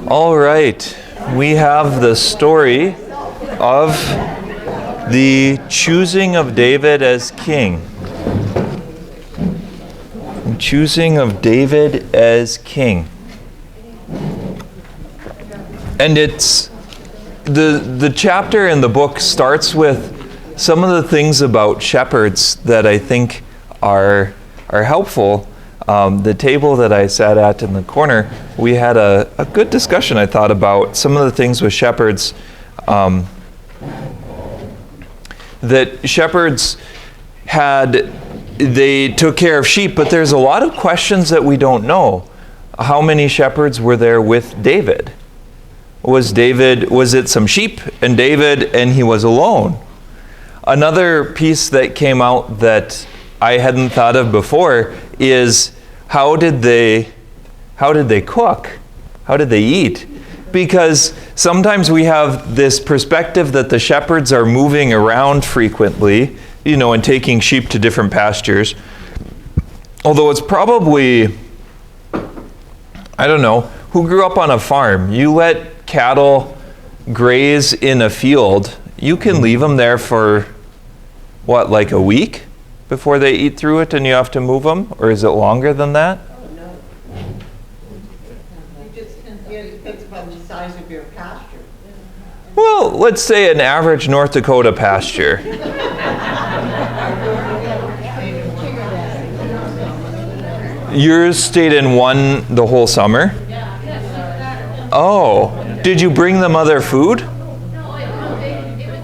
All right, we have the story of the choosing of David as king. Choosing of David as king. And it's the chapter in the book starts with some of the things about shepherds that I think are helpful. The table that I sat at in the corner, we had a good discussion, I thought, about some of the things with shepherds. That shepherds they took care of sheep, but there's a lot of questions that we don't know. How many shepherds were there with David? Was it some sheep and David and he was alone? Another piece that came out that I hadn't thought of before is how did they cook? How did they eat? Because sometimes we have this perspective that the shepherds are moving around frequently, and taking sheep to different pastures. Although it's probably, I don't know, who grew up on a farm? You let cattle graze in a field, you can leave them there for, like a week before they eat through it and you have to move them? Or is it longer than that? It depends upon the size of your pasture. Well, let's say an average North Dakota pasture. Yours stayed in one the whole summer? Oh, did you bring them other food? No, it was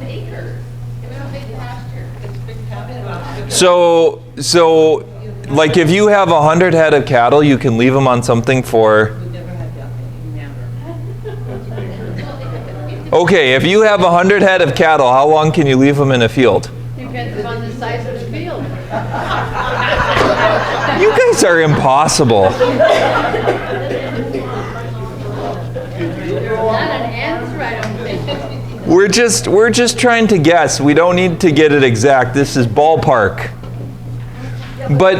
acres. It was a big pasture. It's big pasture. So, like if you have 100 head of cattle, you can leave them on something for... Okay, if you have 100 head of cattle, how long can you leave them in a field? Depends on the size of the field. You guys are impossible. Not an answer, I don't think. We're just trying to guess. We don't need to get it exact. This is ballpark. But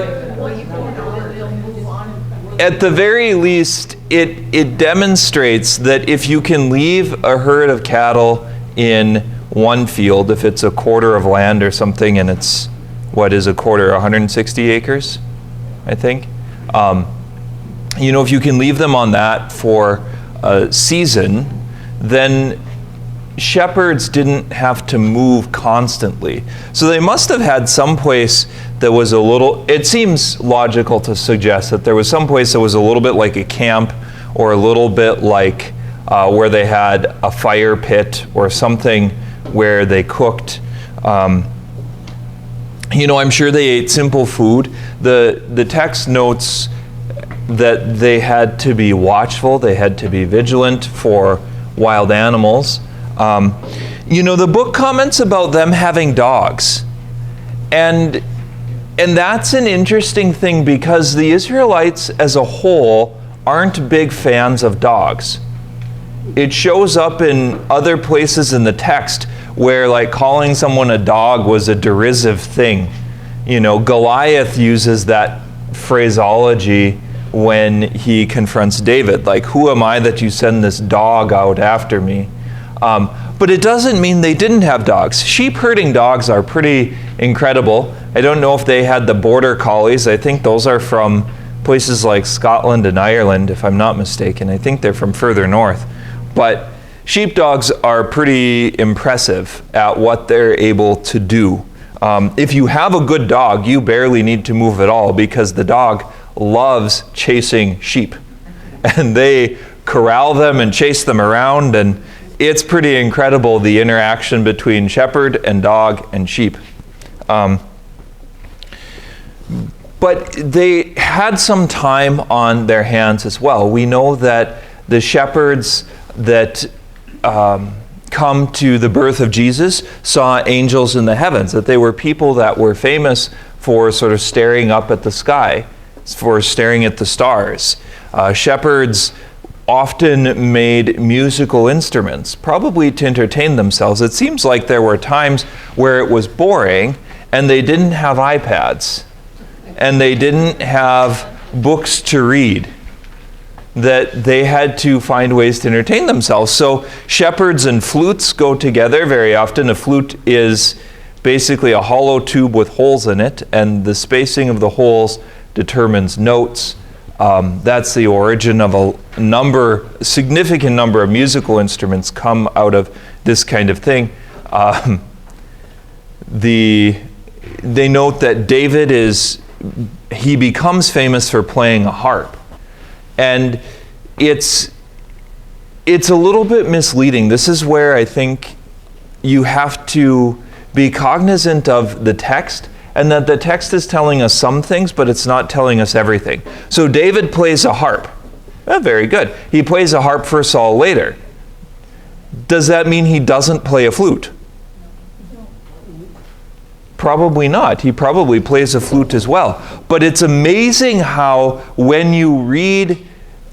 at the very least, it demonstrates that if you can leave a herd of cattle in one field, if it's a quarter of land or something, and it's, what is a quarter, 160 acres, I think? If you can leave them on that for a season, then shepherds didn't have to move constantly. So they must have had some place that was it seems logical to suggest that there was some place that was a little bit like a camp or a little bit like where they had a fire pit or something where they cooked. I'm sure they ate simple food. The text notes that they had to be watchful, they had to be vigilant for wild animals. The book comments about them having dogs. And that's an interesting thing because the Israelites as a whole aren't big fans of dogs. It shows up in other places in the text where calling someone a dog was a derisive thing. Goliath uses that phraseology when he confronts David, who am I that you send this dog out after me? But it doesn't mean they didn't have dogs. Sheep herding dogs are pretty incredible. I don't know if they had the border collies. I think those are from places like Scotland and Ireland, if I'm not mistaken. I think they're from further north. But sheepdogs are pretty impressive at what they're able to do. If you have a good dog, you barely need to move at all because the dog loves chasing sheep. And they corral them and chase them around, and it's pretty incredible, the interaction between shepherd and dog and sheep. But they had some time on their hands as well. We know that the shepherds that come to the birth of Jesus saw angels in the heavens, that they were people that were famous for sort of staring up at the sky, for staring at the stars. Shepherds often made musical instruments, probably to entertain themselves. It seems like there were times where it was boring and they didn't have iPads and they didn't have books to read. that they had to find ways to entertain themselves. So shepherds and flutes go together very often. A flute is basically a hollow tube with holes in it, and the spacing of the holes determines notes. That's the origin of a significant number of musical instruments come out of this kind of thing. They note that David he becomes famous for playing a harp. And it's a little bit misleading. This is where I think you have to be cognizant of the text, and that the text is telling us some things, but it's not telling us everything. So David plays a harp. Very good. He plays a harp for Saul later. Does that mean he doesn't play a flute? Probably not. He probably plays a flute as well. But it's amazing how when you read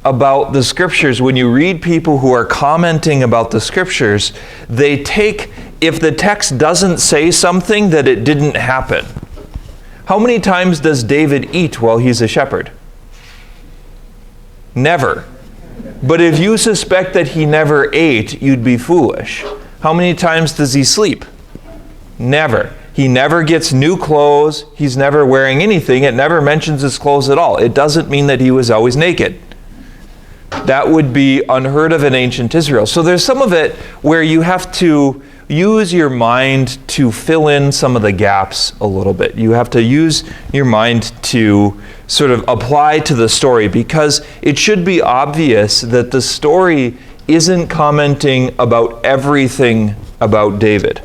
about the scriptures, when you read people who are commenting about the scriptures, they take, if the text doesn't say something, that it didn't happen. How many times does David eat while he's a shepherd? Never. But if you suspect that he never ate, you'd be foolish. How many times does he sleep? Never. He never gets new clothes. He's never wearing anything. It never mentions his clothes at all. It doesn't mean that he was always naked. That would be unheard of in ancient Israel. So there's some of it where you have to use your mind to fill in some of the gaps a little bit. You have to use your mind to sort of apply to the story, because it should be obvious that the story isn't commenting about everything about David.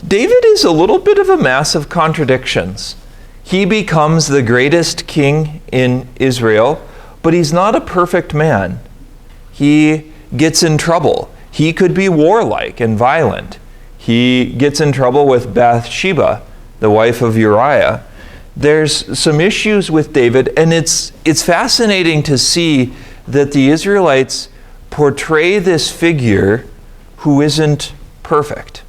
David is a little bit of a mass of contradictions. He becomes the greatest king in Israel, but he's not a perfect man. He gets in trouble. He could be warlike and violent. He gets in trouble with Bathsheba, the wife of Uriah. There's some issues with David, and it's fascinating to see that the Israelites portray this figure who isn't perfect.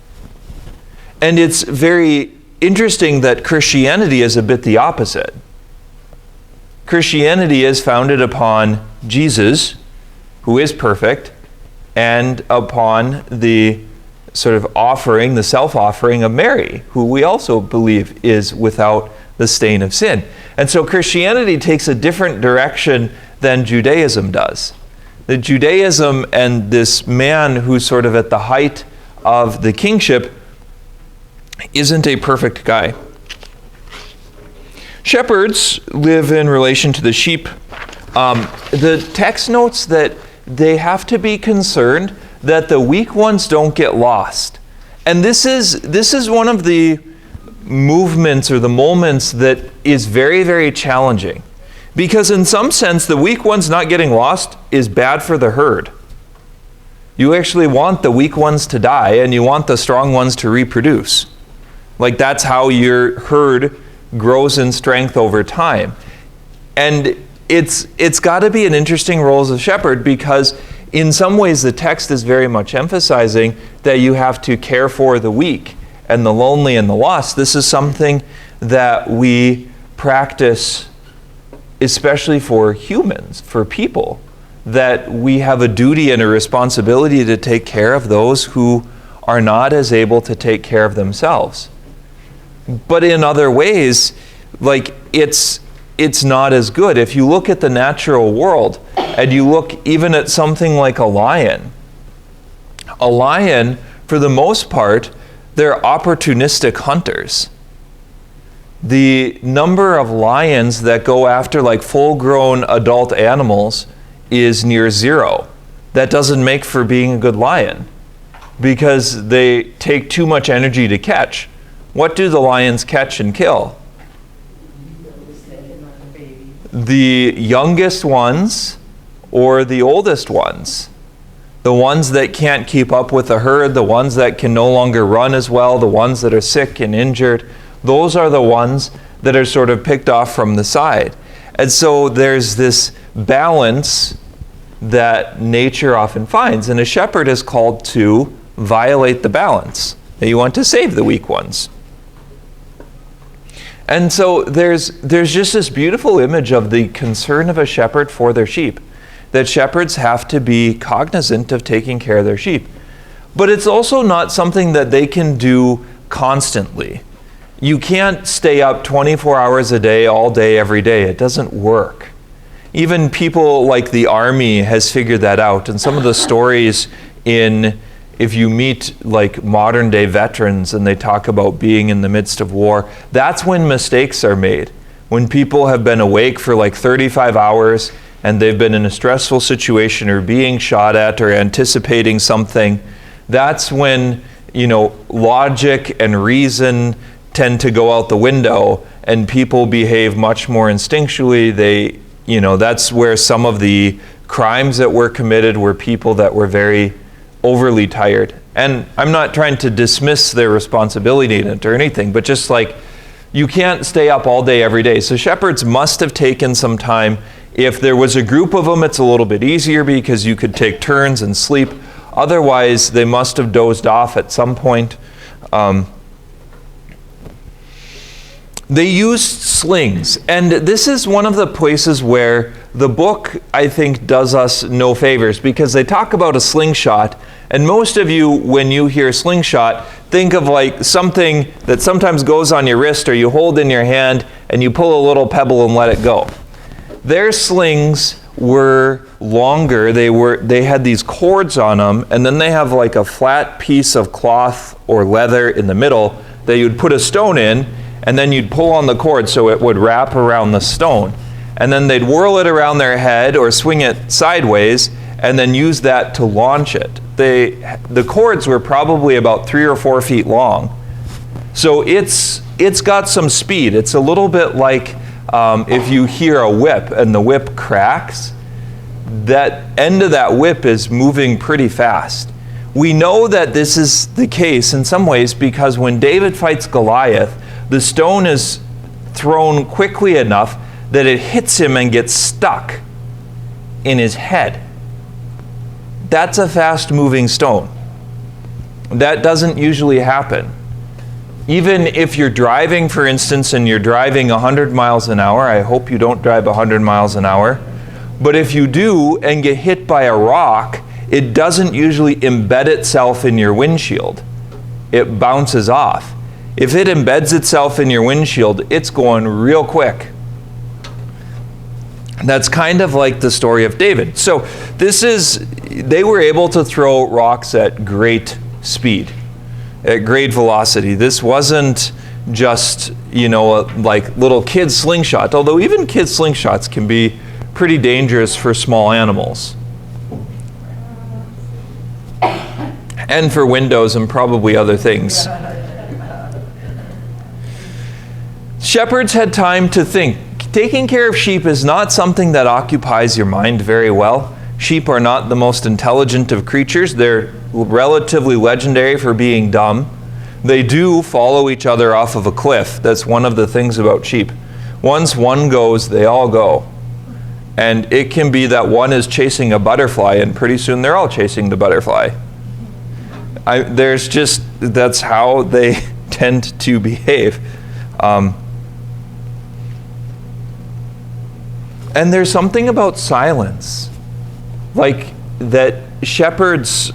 And it's very interesting that Christianity is a bit the opposite. Christianity is founded upon Jesus, who is perfect, and upon the sort of offering, the self-offering of Mary, who we also believe is without the stain of sin. And so Christianity takes a different direction than Judaism does. The Judaism and this man who's sort of at the height of the kingship isn't a perfect guy. Shepherds live in relation to the sheep. The text notes that they have to be concerned that the weak ones don't get lost. And this is one of the movements or the moments that is very, very challenging. Because in some sense, the weak ones not getting lost is bad for the herd. You actually want the weak ones to die, and you want the strong ones to reproduce. Like, that's how your herd grows in strength over time. And it's got to be an interesting role as a shepherd, because in some ways the text is very much emphasizing that you have to care for the weak and the lonely and the lost. This is something that we practice, especially for humans, for people, that we have a duty and a responsibility to take care of those who are not as able to take care of themselves. But in other ways, like, it's not as good. If you look at the natural world and you look even at something like a lion, for the most part, they're opportunistic hunters. The number of lions that go after like full-grown adult animals is near zero. That doesn't make for being a good lion, because they take too much energy to catch. What do the lions catch and kill? The youngest ones or the oldest ones. The ones that can't keep up with the herd, the ones that can no longer run as well, the ones that are sick and injured. Those are the ones that are sort of picked off from the side. And so there's this balance that nature often finds, and a shepherd is called to violate the balance. You want to save the weak ones. And so there's just this beautiful image of the concern of a shepherd for their sheep, that shepherds have to be cognizant of taking care of their sheep. But it's also not something that they can do constantly. You can't stay up 24 hours a day, all day, every day. It doesn't work. Even people like the Army has figured that out. And some of the stories if you meet like modern day veterans and they talk about being in the midst of war, that's when mistakes are made. When people have been awake for like 35 hours and they've been in a stressful situation or being shot at or anticipating something, that's when, logic and reason tend to go out the window and people behave much more instinctually. That's where some of the crimes that were committed were people that were very overly tired. And I'm not trying to dismiss their responsibility in it or anything, but just like, you can't stay up all day every day. So shepherds must have taken some time. If there was a group of them, it's a little bit easier because you could take turns and sleep. Otherwise, they must have dozed off at some point. They used slings, and this is one of the places where the book, I think, does us no favors, because they talk about a slingshot, and most of you, when you hear slingshot, think of like something that sometimes goes on your wrist or you hold in your hand and you pull a little pebble and let it go. Their slings were longer. They had these cords on them, and then they have like a flat piece of cloth or leather in the middle that you'd put a stone in, and then you'd pull on the cord so it would wrap around the stone. And then they'd whirl it around their head or swing it sideways and then use that to launch it. The cords were probably about 3 or 4 feet long. So it's got some speed. It's a little bit like if you hear a whip and the whip cracks, that end of that whip is moving pretty fast. We know that this is the case in some ways because when David fights Goliath, the stone is thrown quickly enough that it hits him and gets stuck in his head. That's a fast-moving stone. That doesn't usually happen. Even if you're driving, for instance, and you're driving 100 miles an hour, I hope you don't drive 100 miles an hour, but if you do and get hit by a rock, it doesn't usually embed itself in your windshield. It bounces off. If it embeds itself in your windshield, it's going real quick. That's kind of like the story of David. So they were able to throw rocks at great speed, at great velocity. This wasn't just, like little kid slingshot, although even kid slingshots can be pretty dangerous for small animals. And for windows and probably other things. Shepherds had time to think. Taking care of sheep is not something that occupies your mind very well. Sheep are not the most intelligent of creatures. They're relatively legendary for being dumb. They do follow each other off of a cliff. That's one of the things about sheep. Once one goes, they all go. And it can be that one is chasing a butterfly, and pretty soon they're all chasing the butterfly. That's how they tend to behave. And there's something about silence, like that shepherds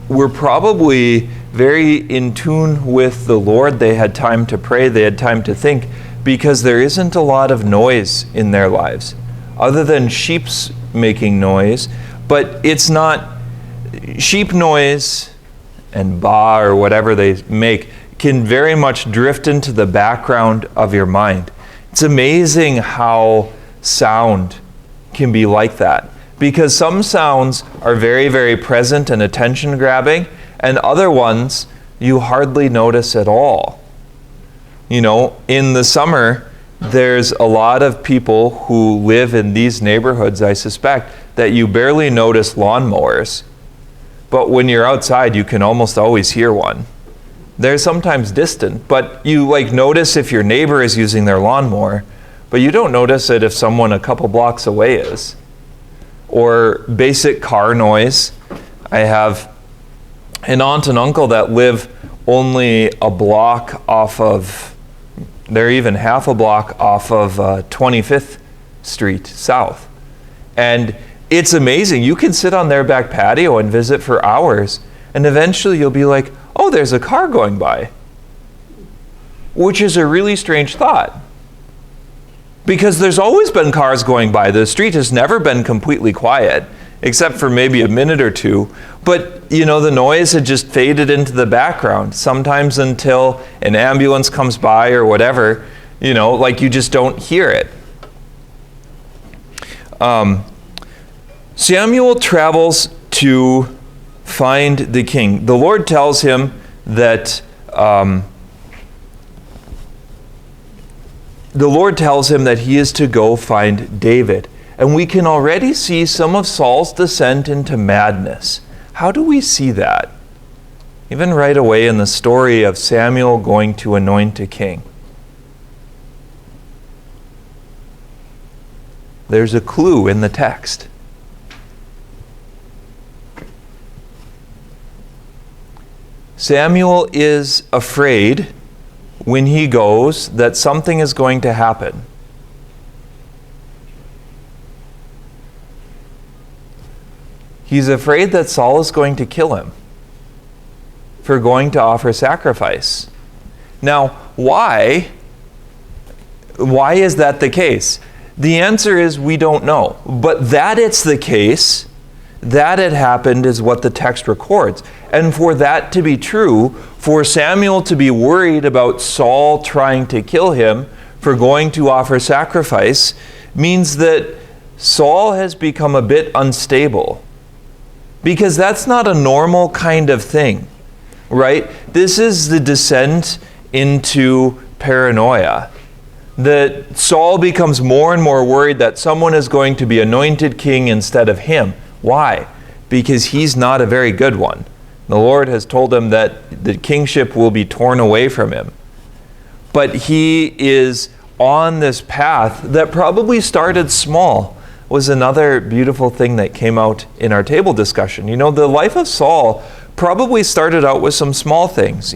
were probably very in tune with the Lord. They had time to pray, they had time to think, because there isn't a lot of noise in their lives, other than sheep's making noise, but it's not sheep noise and baa or whatever they make can very much drift into the background of your mind. It's amazing how sound can be like that, because some sounds are very, very present and attention grabbing, and other ones you hardly notice at all. In the summer, there's a lot of people who live in these neighborhoods, I suspect, that you barely notice lawnmowers, but when you're outside, you can almost always hear one. They're sometimes distant, but you notice if your neighbor is using their lawnmower, but you don't notice it if someone a couple blocks away is. Or basic car noise. I have an aunt and uncle that live only a block off of They're even half a block off of 25th Street South. And it's amazing. You can sit on their back patio and visit for hours, and eventually you'll be like, oh, there's a car going by. Which is a really strange thought. Because there's always been cars going by. The street has never been completely quiet, except for maybe a minute or two. But, the noise had just faded into the background, sometimes until an ambulance comes by or whatever, like you just don't hear it. Samuel travels to find the king. The Lord tells him that he is to go find David. And we can already see some of Saul's descent into madness. How do we see that? Even right away in the story of Samuel going to anoint a king. There's a clue in the text. Samuel is afraid when he goes that something is going to happen. He's afraid that Saul is going to kill him for going to offer sacrifice. Now, why is that the case? The answer is we don't know. But that it's the case, that it happened is what the text records. And for that to be true, for Samuel to be worried about Saul trying to kill him for going to offer sacrifice, means that Saul has become a bit unstable. Because that's not a normal kind of thing, right? This is the descent into paranoia. That Saul becomes more and more worried that someone is going to be anointed king instead of him. Why? Because he's not a very good one. The Lord has told him that the kingship will be torn away from him. But he is on this path that probably started small. Was another beautiful thing that came out in our table discussion. The life of Saul probably started out with some small things,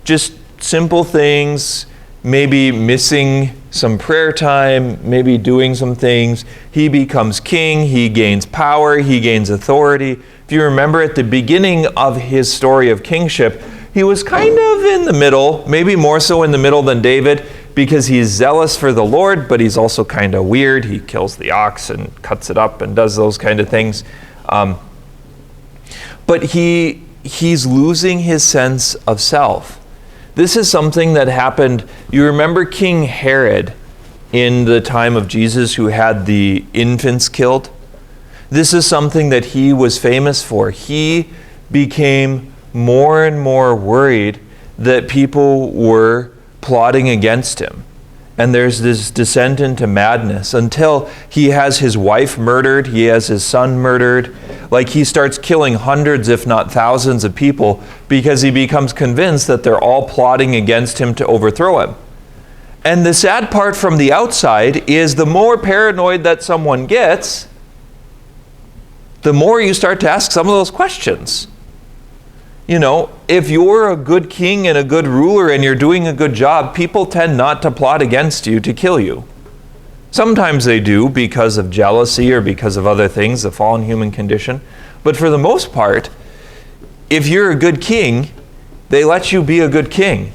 just simple things, maybe missing some prayer time, maybe doing some things. He becomes king, he gains power, he gains authority. If you remember at the beginning of his story of kingship, he was kind of in the middle, maybe more so in the middle than David, because he's zealous for the Lord, but he's also kind of weird. He kills the ox and cuts it up and does those kind of things. But he's losing his sense of self. This is something that happened. You remember King Herod in the time of Jesus, who had the infants killed? This is something that he was famous for. He became more and more worried that people were plotting against him. And there's this descent into madness until he has his wife murdered, he has his son murdered. Like he starts killing hundreds, if not thousands of people because he becomes convinced that they're all plotting against him to overthrow him. And the sad part from the outside is the more paranoid that someone gets, the more you start to ask some of those questions. If you're a good king and a good ruler and you're doing a good job, people tend not to plot against you to kill you. Sometimes they do because of jealousy or because of other things, the fallen human condition. But for the most part, if you're a good king, they let you be a good king.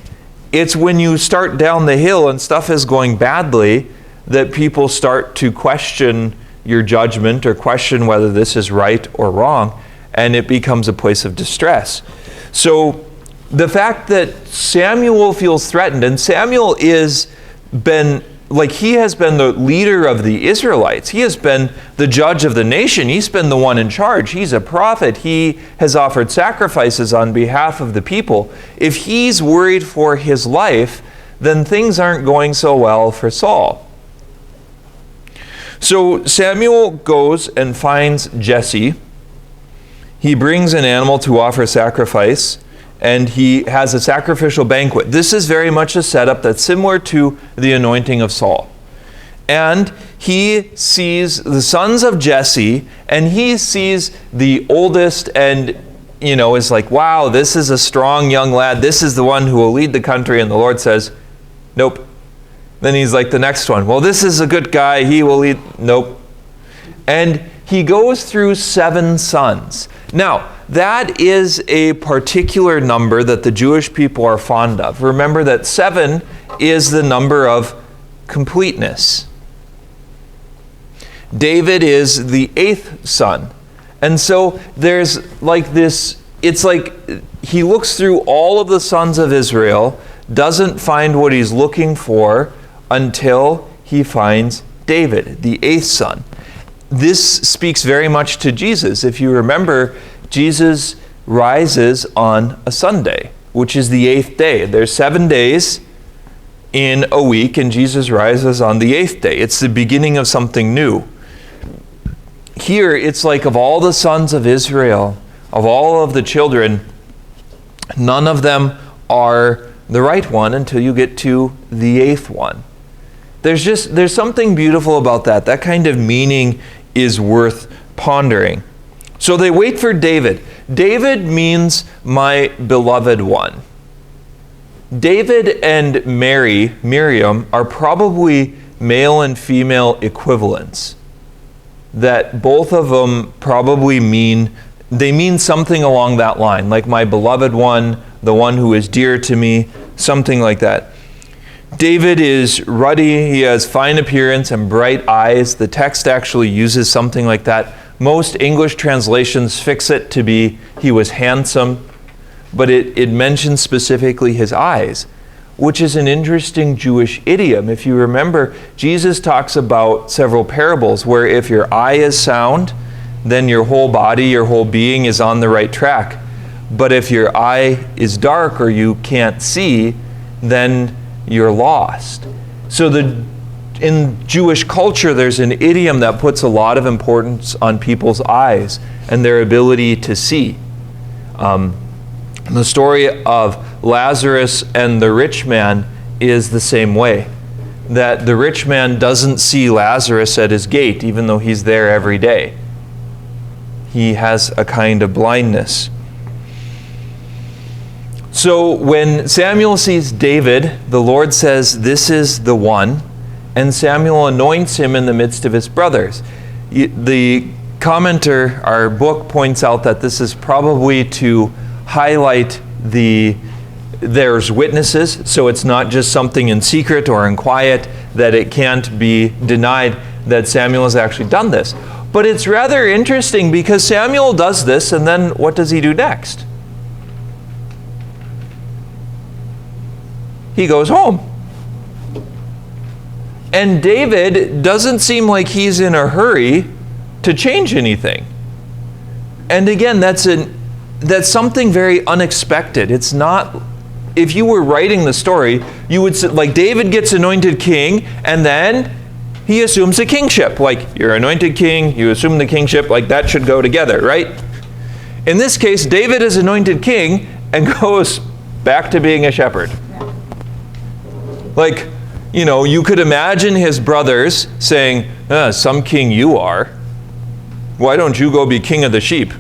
It's when you start down the hill and stuff is going badly that people start to question your judgment or question whether this is right or wrong, and it becomes a place of distress. So the fact that Samuel feels threatened, and Samuel he has been the leader of the Israelites. He has been the judge of the nation. He's been the one in charge. He's a prophet. He has offered sacrifices on behalf of the people. If he's worried for his life, then things aren't going so well for Saul. So Samuel goes and finds Jesse. He brings an animal to offer sacrifice, and he has a sacrificial banquet. This is very much a setup that's similar to the anointing of Saul. And he sees the sons of Jesse, and he sees the oldest and, is like, wow, this is a strong young lad. This is the one who will lead the country. And the Lord says, nope, Then he's like the next one. Well, this is a good guy. He will eat. Nope. And he goes through 7 sons. Now, that is a particular number that the Jewish people are fond of. Remember that 7 is the number of completeness. David is the 8th son. And so there's like this, it's like he looks through all of the sons of Israel, doesn't find what he's looking for until he finds David, the 8th son. This speaks very much to Jesus. If you remember, Jesus rises on a Sunday, which is the 8th day. There's 7 days in a week, and Jesus rises on the 8th day. It's the beginning of something new. Here, it's like of all the sons of Israel, of all of the children, none of them are the right one until you get to the 8th one. There's something beautiful about that. That kind of meaning is worth pondering. So they wait for David. David means my beloved one. David and Miriam, are probably male and female equivalents. That both of them probably mean something along that line, like my beloved one, the one who is dear to me, something like that. David is ruddy, he has fine appearance and bright eyes. The text actually uses something like that. Most English translations fix it to be he was handsome, but it mentions specifically his eyes, which is an interesting Jewish idiom. If you remember, Jesus talks about several parables where if your eye is sound, then your whole body, your whole being is on the right track. But if your eye is dark or you can't see, then you're lost. So in Jewish culture, there's an idiom that puts a lot of importance on people's eyes and their ability to see. The story of Lazarus and the rich man is the same way. That the rich man doesn't see Lazarus at his gate, even though he's there every day. He has a kind of blindness. So when Samuel sees David, the Lord says, "This is the one," and Samuel anoints him in the midst of his brothers. The commenter, our book, points out that this is probably to highlight there's witnesses, so it's not just something in secret or in quiet, that it can't be denied that Samuel has actually done this. But it's rather interesting because Samuel does this, and then what does he do next? He goes home. And David doesn't seem like he's in a hurry to change anything. And again, that's something very unexpected. It's not, if you were writing the story, you would say, like, David gets anointed king, and then he assumes the kingship. Like, you're anointed king, you assume the kingship, like that should go together, right? In this case, David is anointed king and goes back to being a shepherd. Like, you know, you could imagine his brothers saying, some king you are. Why don't you go be king of the sheep?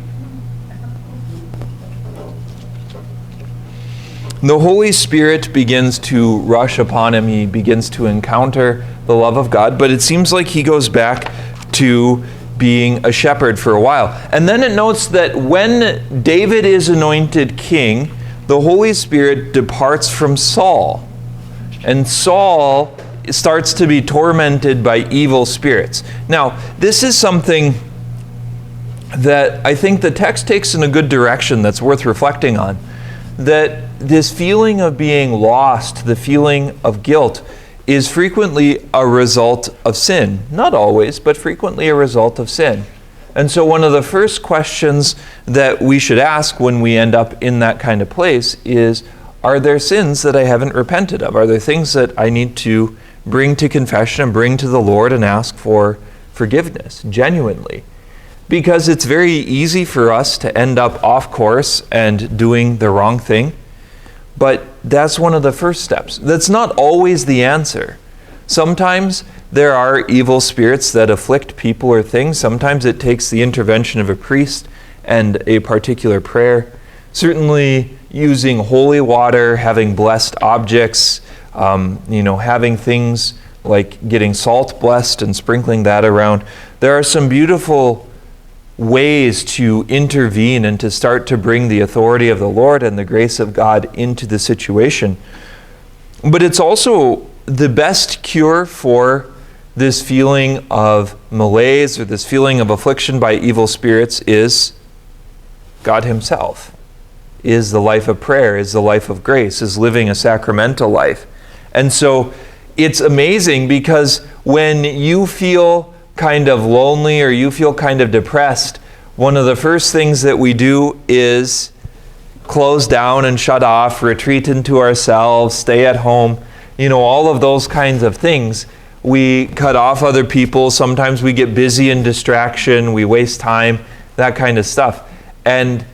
The Holy Spirit begins to rush upon him. He begins to encounter the love of God, but it seems like he goes back to being a shepherd for a while. And then it notes that when David is anointed king, the Holy Spirit departs from Saul. And Saul starts to be tormented by evil spirits. Now, this is something that I think the text takes in a good direction that's worth reflecting on. That this feeling of being lost, the feeling of guilt, is frequently a result of sin. Not always, but frequently a result of sin. And so one of the first questions that we should ask when we end up in that kind of place is, are there sins that I haven't repented of? Are there things that I need to bring to confession and bring to the Lord and ask for forgiveness, genuinely? Because it's very easy for us to end up off course and doing the wrong thing. But that's one of the first steps. That's not always the answer. Sometimes there are evil spirits that afflict people or things. Sometimes it takes the intervention of a priest and a particular prayer. Certainly using holy water, having blessed objects, having things like getting salt blessed and sprinkling that around. There are some beautiful ways to intervene and to start to bring the authority of the Lord and the grace of God into the situation. But it's also the best cure for this feeling of malaise or this feeling of affliction by evil spirits is God Himself, is the life of prayer, is the life of grace, is living a sacramental life. And so it's amazing because when you feel kind of lonely or you feel kind of depressed, one of the first things that we do is close down and shut off, retreat into ourselves, stay at home, all of those kinds of things. We cut off other people. Sometimes we get busy in distraction, we waste time, that kind of stuff. And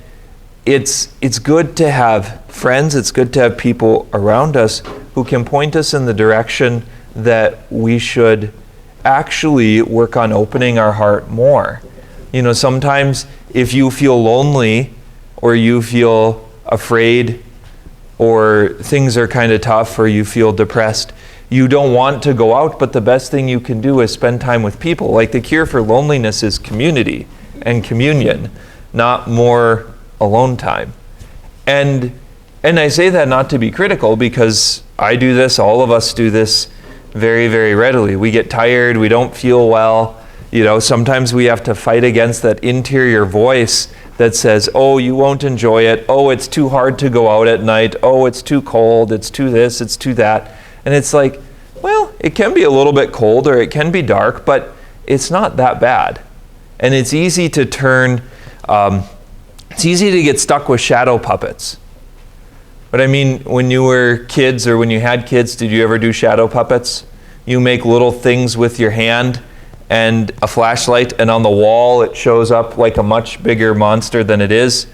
it's good to have friends, it's good to have people around us who can point us in the direction that we should actually work on opening our heart more. Sometimes if you feel lonely or you feel afraid or things are kind of tough or you feel depressed, you don't want to go out, but the best thing you can do is spend time with people. Like the cure for loneliness is community and communion, not more alone time. And I say that not to be critical, because I do this, all of us do this very, very readily. We get tired, we don't feel well. Sometimes we have to fight against that interior voice that says, oh, you won't enjoy it. Oh, it's too hard to go out at night. Oh, it's too cold. It's too this, it's too that. And it's like, well, it can be a little bit cold or it can be dark, but it's not that bad. And it's easy to it's easy to get stuck with shadow puppets. But I mean, when you were kids or when you had kids, did you ever do shadow puppets? You make little things with your hand and a flashlight, and on the wall it shows up like a much bigger monster than it is.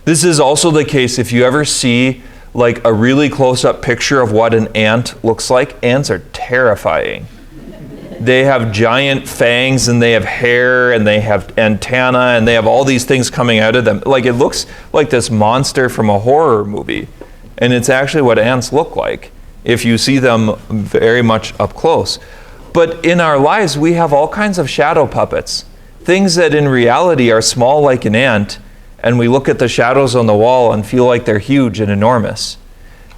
This is also the case if you ever see like a really close-up picture of what an ant looks like. Ants are terrifying. They have giant fangs and they have hair and they have antennae and they have all these things coming out of them. Like it looks like this monster from a horror movie. And it's actually what ants look like if you see them very much up close. But in our lives, we have all kinds of shadow puppets, things that in reality are small like an ant, and we look at the shadows on the wall and feel like they're huge and enormous.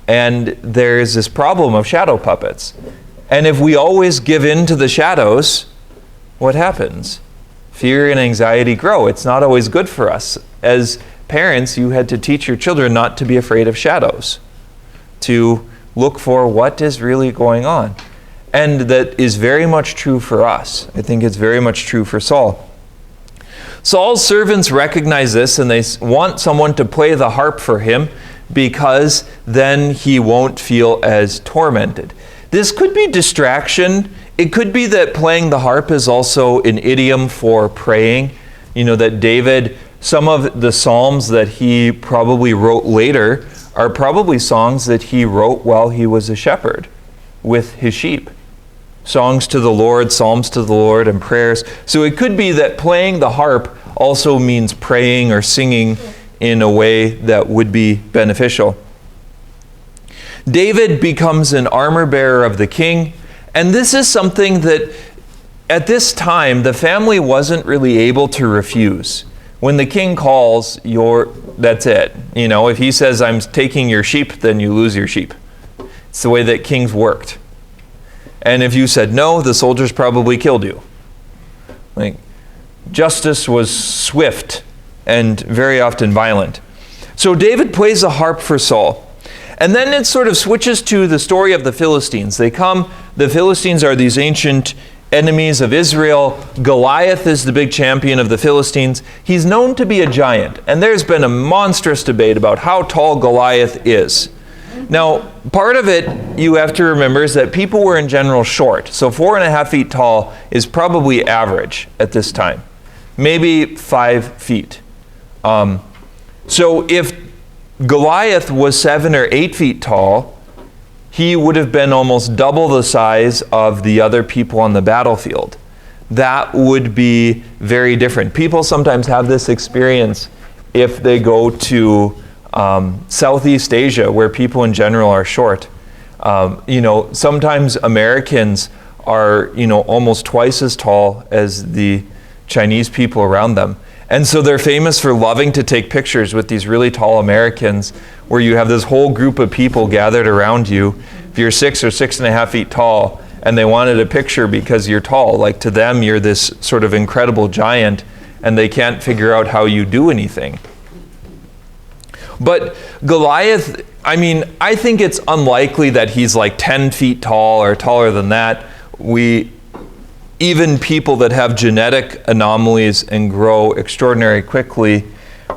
And there's this problem of shadow puppets. And if we always give in to the shadows, what happens? Fear and anxiety grow. It's not always good for us. As parents, you had to teach your children not to be afraid of shadows, to look for what is really going on. And that is very much true for us. I think it's very much true for Saul. Saul's servants recognize this and they want someone to play the harp for him because then he won't feel as tormented. This could be distraction. It could be that playing the harp is also an idiom for praying. That David, some of the psalms that he probably wrote later are probably songs that he wrote while he was a shepherd with his sheep. Songs to the Lord, psalms to the Lord, and prayers. So it could be that playing the harp also means praying or singing in a way that would be beneficial. David becomes an armor bearer of the king, and this is something that at this time the family wasn't really able to refuse. When the king calls, that's it. If he says, I'm taking your sheep, then you lose your sheep. It's the way that kings worked. And if you said no, the soldiers probably killed you. Justice was swift and very often violent. So David plays the harp for Saul. And then it sort of switches to the story of the Philistines. The Philistines are these ancient enemies of Israel. Goliath is the big champion of the Philistines. He's known to be a giant. And there's been a monstrous debate about how tall Goliath is. Now, part of it you have to remember is that people were in general short. So 4.5 feet tall is probably average at this time. Maybe 5 feet. So if Goliath was 7 or 8 feet tall, he would have been almost double the size of the other people on the battlefield. That would be very different. People sometimes have this experience if they go to Southeast Asia, where people in general are short. Sometimes Americans are, almost twice as tall as the Chinese people around them. And so they're famous for loving to take pictures with these really tall Americans where you have this whole group of people gathered around you. If you're 6 or 6.5 feet tall and they wanted a picture because you're tall, like to them you're this sort of incredible giant and they can't figure out how you do anything. But Goliath, I think it's unlikely that he's like 10 feet tall or taller than that. Even people that have genetic anomalies and grow extraordinarily quickly,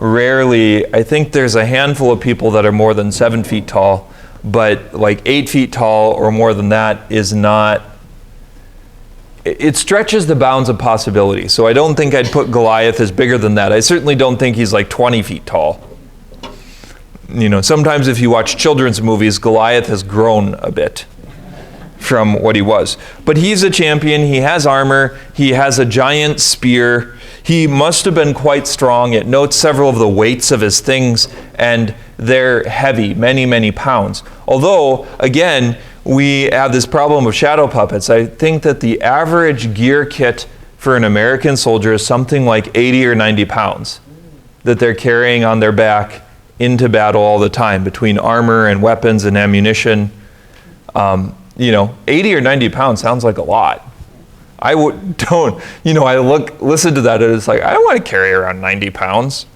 rarely, I think there's a handful of people that are more than 7 feet tall, but like 8 feet tall or more than that is not, it stretches the bounds of possibility. So I don't think I'd put Goliath as bigger than that. I certainly don't think he's like 20 feet tall. Sometimes if you watch children's movies, Goliath has grown a bit from what he was. But he's a champion, he has armor, he has a giant spear. He must have been quite strong. It notes several of the weights of his things, and they're heavy, many, many pounds. Although, again, we have this problem of shadow puppets. I think that the average gear kit for an American soldier is something like 80 or 90 pounds that they're carrying on their back into battle all the time, between armor and weapons and ammunition. 80 or 90 pounds sounds like a lot. I listen to that and it's like, I don't want to carry around 90 pounds.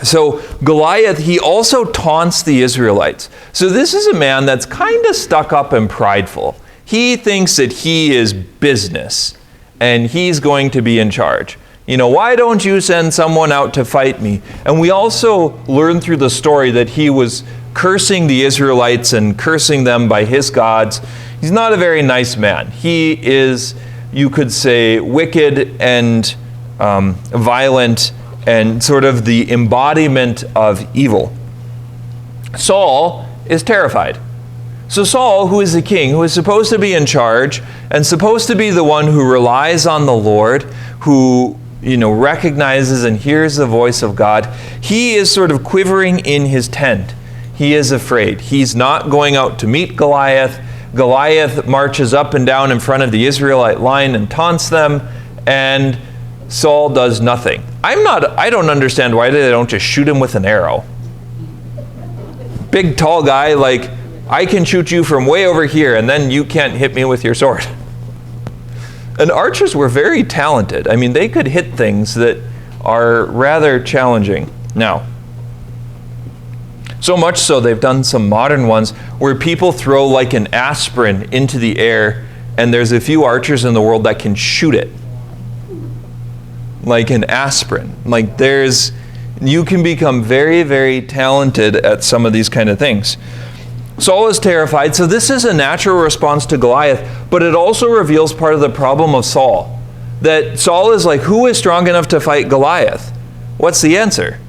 So Goliath, he also taunts the Israelites. So this is a man that's kind of stuck up and prideful. He thinks that he is business and he's going to be in charge. Why don't you send someone out to fight me? And we also learn through the story that he was cursing the Israelites and cursing them by his gods. He's not a very nice man. He is, you could say, wicked and violent and sort of the embodiment of evil. Saul is terrified. So Saul, who is the king, who is supposed to be in charge and supposed to be the one who relies on the Lord, who recognizes and hears the voice of God, he is sort of quivering in his tent. He is afraid. He's not going out to meet Goliath. Goliath marches up and down in front of the Israelite line and taunts them, and Saul does nothing. I don't understand why they don't just shoot him with an arrow. Big, tall guy, like, I can shoot you from way over here, and then you can't hit me with your sword. And archers were very talented. They could hit things that are rather challenging. Now, so much so they've done some modern ones where people throw like an aspirin into the air, and there's a few archers in the world that can shoot it. Like an aspirin. You can become very, very talented at some of these kind of things. Saul is terrified, so this is a natural response to Goliath, but it also reveals part of the problem of Saul. That Saul is like, who is strong enough to fight Goliath? What's the answer?